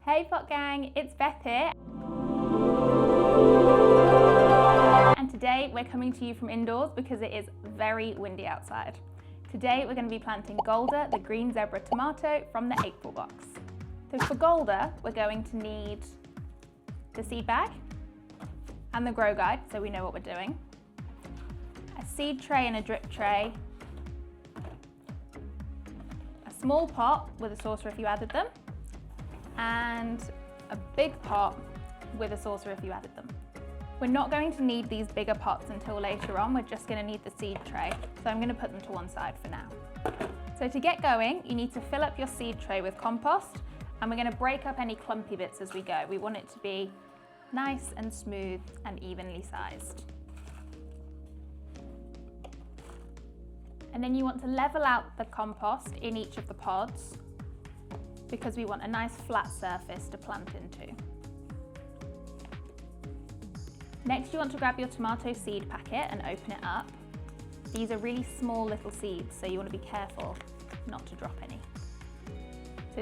Hey pot gang, it's Beth here. And today we're coming to you from indoors because it is very windy outside. Today we're going to be planting Golda, the green zebra tomato from the April box. So for Golda, we're going to need the seed bag and the grow guide so we know what we're doing, a seed tray and a drip tray, a small pot with a saucer if you added them, and a big pot with a saucer if you added them. We're not going to need these bigger pots until later on, we're just going to need the seed tray, so I'm going to put them to one side for now. So to get going, you need to fill up your seed tray with compost, and we're going to break up any clumpy bits as we go. We want it to be nice and smooth and evenly sized. And then you want to level out the compost in each of the pods because we want a nice flat surface to plant into. Next, you want to grab your tomato seed packet and open it up. These are really small little seeds, so you want to be careful not to drop any.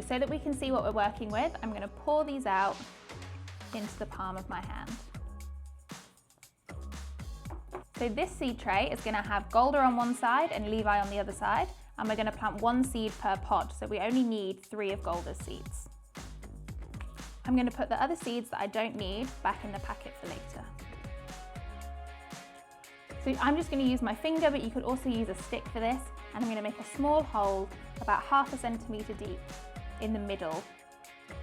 So that we can see what we're working with, I'm going to pour these out into the palm of my hand. So this seed tray is going to have Golda on one side and Levi on the other side, and we're going to plant one seed per pod, so we only need 3 of Golda's seeds. I'm going to put the other seeds that I don't need back in the packet for later. So I'm just going to use my finger, but you could also use a stick for this, and I'm going to make a small hole about ½ a centimetre deep in the middle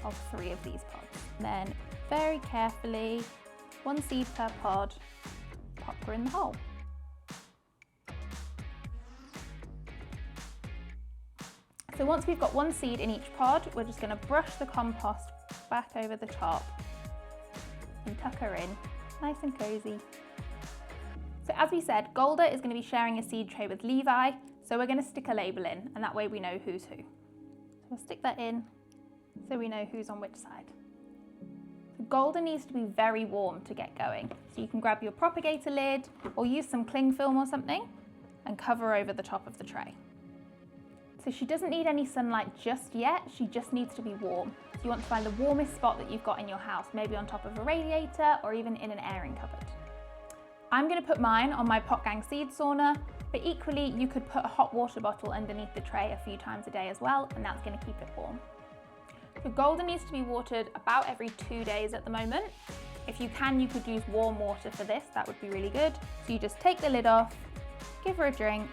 of 3 of these pods. And then very carefully, 1 seed per pod, pop her in the hole. So once we've got 1 seed in each pod, we're just going to brush the compost back over the top and tuck her in, nice and cozy. So as we said, Golda is going to be sharing a seed tray with Levi, so we're going to stick a label in, and that way we know who's who. So we'll stick that in so we know who's on which side. So Golda needs to be very warm to get going, so you can grab your propagator lid or use some cling film or something and cover over the top of the tray. So she doesn't need any sunlight just yet, she just needs to be warm. So you want to find the warmest spot that you've got in your house, maybe on top of a radiator or even in an airing cupboard. I'm going to put mine on my Pot Gang seed sauna, but equally you could put a hot water bottle underneath the tray a few times a day as well, and that's going to keep it warm. So Golda needs to be watered about every 2 days at the moment. If you can, you could use warm water for this, that would be really good. So you just take the lid off, give her a drink,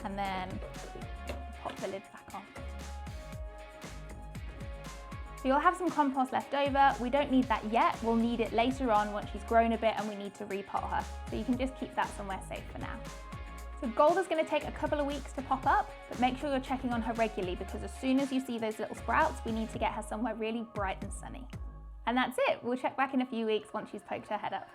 and then pop the lid back on. So you'll have some compost left over. We don't need that yet. We'll need it later on once she's grown a bit and we need to repot her. So you can just keep that somewhere safe for now. So Golda's going to take a couple of weeks to pop up, but make sure you're checking on her regularly because as soon as you see those little sprouts, we need to get her somewhere really bright and sunny. And that's it. We'll check back in a few weeks once she's poked her head up.